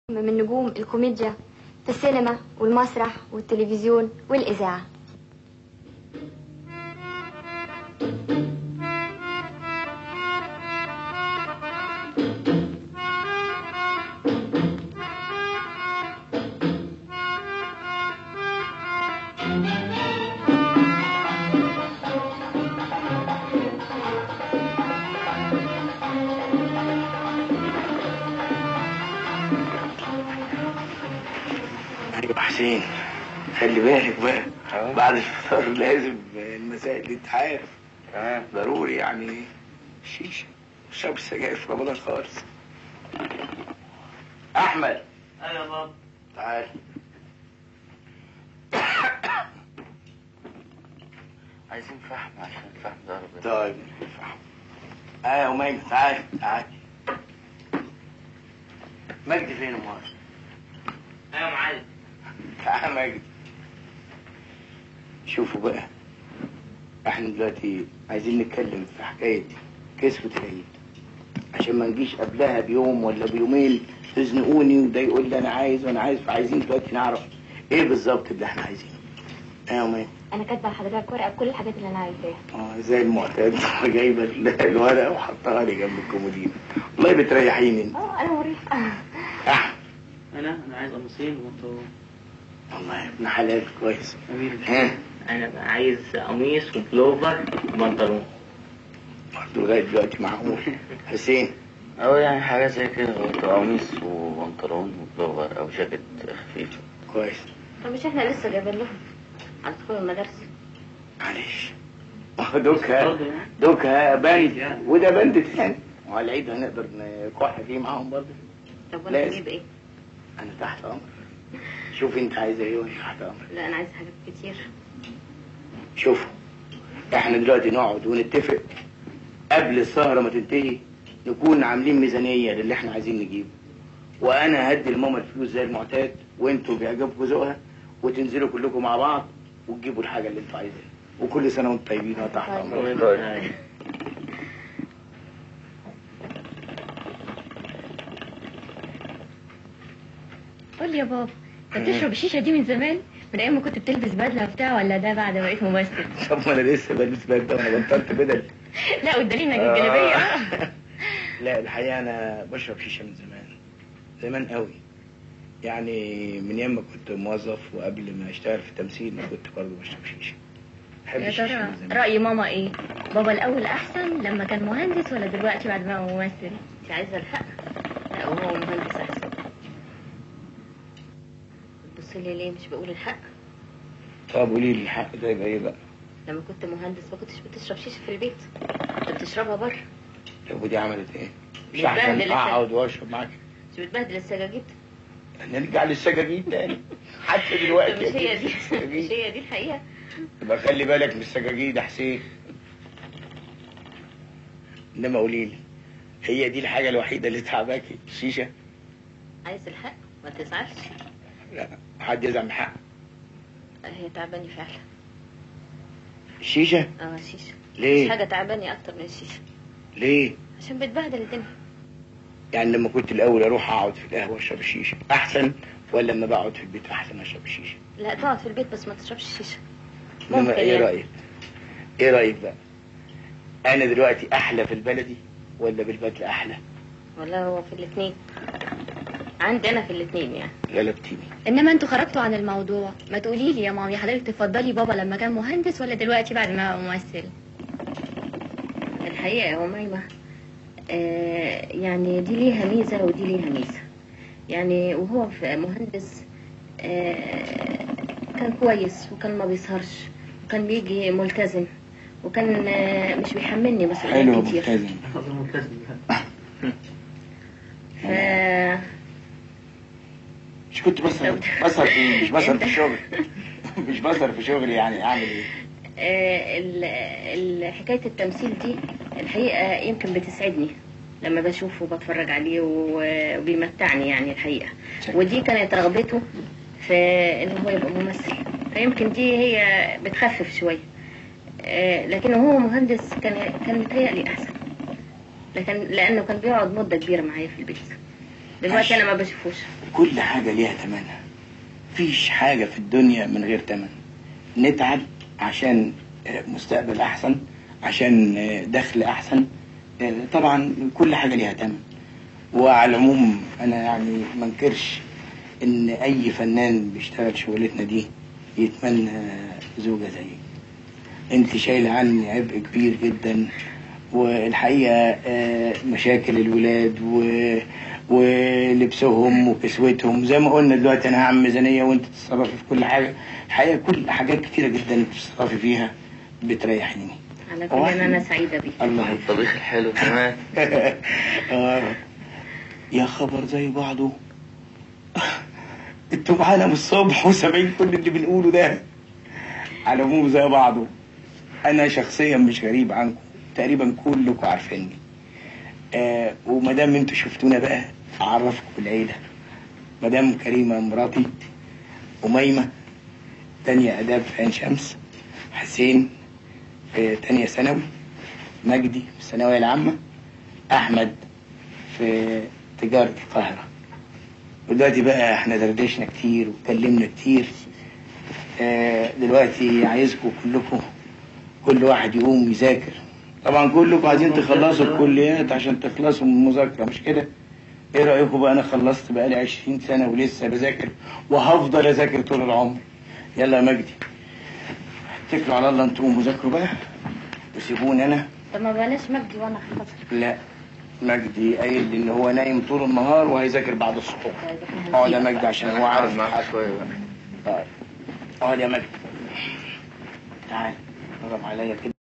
من نجوم الكوميديا في السينما والمسرح والتلفزيون والإذاعة. ايوه حسين، خلي بالك بقى. بعد الفطار لازم المسائل دي تتعارف. ضروري يعني. شيشه شرب السجاير في رمضان خالص. احمد. ايوه يا بابا. تعال. عايزين فحم عشان الفحم ده ربنا. طيب فحم. ايوه مجدي، تعال تعال. مجدي فين يا مار؟ ايوه يا معلم. تعال مجدي. شوفوا بقى، احنا دلوقتي عايزين نتكلم في حكايه كسوة العيد، عشان ما نجيش قبلها بيوم ولا بيومين تزنقوني وده يقول لي انا عايز وانا عايز. فعايزين دلوقتي نعرف ايه بالظبط اللي احنا عايزينه. ايوه مجدي. أنا كاتبة لحضرتك ورقة بكل الحاجات اللي أنا عايزاها. زي المعتاد. جايبه الورقه وحطها لي جنب الكومودين. والله بتريحيني انت. أنا مريحة. احمد. انا عايز قميصين وبنطلون. والله يا ابن حلال كويس. ها. انا بقى عايز قميص وبلوفر وبنطلون. برضه لغايه دلوقتي معقول. حسين. او يعني حاجه زي كده، قميص وبنطلون وبلوفر او جاكيت خفيف. كويس. طب مش إحنا لسه جايبين لهم على دخول المدارس؟ معلش. دوكها بند وده بند تاني، وعلى العيد هنقدر نكح فيه معاهم برضه. طب وأنا هجيب إيه؟ أنا تحت أمرك. شوفي أنت عايزة إيه وأنا تحت أمرك. لا أنا عايزة حاجات كتير. شوفوا، إحنا دلوقتي نقعد ونتفق قبل السهرة ما تنتهي، نكون عاملين ميزانية للي إحنا عايزين نجيبه، وأنا هدي لماما الفلوس زي المعتاد، وأنتوا بيعجبكم ذوقها، وتنزلوا كلكم مع بعض وتجيبوا الحاجة اللي أنتوا عايزينها. وكل سنة وأنتم طيبين وتحت أمرك. قول لي يا بابا، انت بتشرب الشيشه دي من زمان؟ من ايام ما كنت بتلبس بدله وبتاع، ولا ده بعد ما بقيت ممثل؟ طب ما انا لسه بلبس بدله وانا بطلت بدل. لا والدليل انك الجلابيه. لا الحقيقه انا بشرب شيشه من زمان قوي. يعني من ايام ما كنت موظف وقبل ما اشتغل في التمثيل كنت برضه بشرب شيشه. يا ترى راي ماما ايه؟ بابا الاول احسن لما كان مهندس، ولا دلوقتي بعد ما هو ممثل؟ أنت عايزة الحق؟ لا وهو مهندس أحسن. بتبصي لي ليه؟ مش بقول الحق؟ طب قولي لي الحق ده يبقى ايه بقى؟ لما كنت مهندس ما كنتش بتشرب شيشه في البيت، كنت بتشربها بره. طب ودي عملت ايه؟ مش بتبهدل احسن اقعد واشرب معاك؟ مش بتبهدل السجاجيد؟ نرجع للسجاجيد تاني حتى دلوقتي. مش هي دي مش هي دي الحقيقه. يبقى خلي بالك من السجاجيد يا حسين. انما قولي لي، هي دي الحاجه الوحيده اللي تعباكي الشيشه؟ عايز الحق ما تزعلش. لا حد يزعل من حق. هي تعباني فعلا. الشيشه؟ الشيشه. ليه؟ مش حاجه تعباني اكتر من الشيشه. ليه؟ عشان بتبهدل الدنيا. يعني لما كنت الاول اروح اقعد في القهوه اشرب الشيشه احسن، ولا لما بقعد في البيت احسن اشرب الشيشه؟ لا تقعد في البيت بس ما تشربش الشيشه. ممكن. ايه يعني. رايك؟ ايه رايك بقى؟ انا دلوقتي احلى في البلدي ولا بالبدل احلى؟ والله هو في الاثنين. عندي انا في الاثنين يعني. غلبتيني. انما انتوا خرجتوا عن الموضوع. ما تقولي لي يا مامي، حضرتك تفضلي بابا لما كان مهندس ولا دلوقتي بعد ما بقى ممثل؟ الحقيقه يا مايمه، يعني دي ليها ميزه ودي ليها ميزه. يعني وهو في مهندس كان كويس، وكان ما بيسهرش، وكان بيجي ملتزم، وكان مش بيحملني مسؤوليات كتير. حلو ملتزم. مش كنت بصر في مش بصر في الشغل. مش بصر في شغلي، يعني اعمل ايه؟ حكايه التمثيل دي الحقيقه يمكن بتسعدني لما بشوفه وبتفرج عليه وبيمتعني يعني الحقيقه. ودي كانت رغبته في ان هو يبقى ممثل، فيمكن دي هي بتخفف شويه. لكن هو مهندس كان متهيألي احسن، لكن لانه كان بيقعد مده كبيره معايا في البيت. دلوقتي انا ما بشوفوش. كل حاجة ليها تمنها، مفيش حاجة في الدنيا من غير تمن. نتعب عشان مستقبل أحسن، عشان دخل أحسن، طبعا كل حاجة ليها تمن. وعلى العموم أنا يعني منكرش إن أي فنان بيشتغل شغلتنا دي يتمنى زوجة زيك. أنت شايلة عني عبء كبير جدا، والحقيقة مشاكل الولاد ولبسهم وكسوتهم زي ما قلنا دلوقتي. انا هعمل ميزانيه وانت تتصرفي في كل حاجه. الحقيقه كل حاجات كتيره جدا تتصرفي فيها بتريحني. على كل انا سعيده بيك. الله الطبيخ الحلو كمان. يا خبر زي بعضه. انتوا معانا من الصبح وسامعين كل اللي بنقوله ده. على العموم زي بعضه. انا شخصيا مش غريب عنكم، تقريبا كلكم عارفيني. ومادام انتوا شفتونا بقى اعرفكم بالعيله. مدام كريمه مراتي، أميمة تانية آداب في عين شمس، حسين في تانية ثانوي، مجدي في الثانوية العامة، أحمد في تجارة القاهرة. ودلوقتي بقى احنا دردشنا كتير واتكلمنا كتير. دلوقتي عايزكم كلكم كل واحد يقوم يذاكر. طبعا كلكم عايزين تخلصوا الكليات عشان تخلصوا من المذاكرة، مش كده؟ ايه رأيكم بقى؟ انا خلصت بقالي 20 سنة ولسه بذاكر وهفضل اذاكر طول العمر. يلا يا مجدي اتكلوا على الله، انتوا مذاكروا بقى وسيبوني انا. طب ما بلاش مجدي وانا خلاص. لا، مجدي قايل لي ان هو نايم طول النهار وهيذاكر بعد الصبح. اقعد يا مجدي عشان هو عارف معاك شويه بقى. اقعد يا مجدي، تعال قرب عليا كده.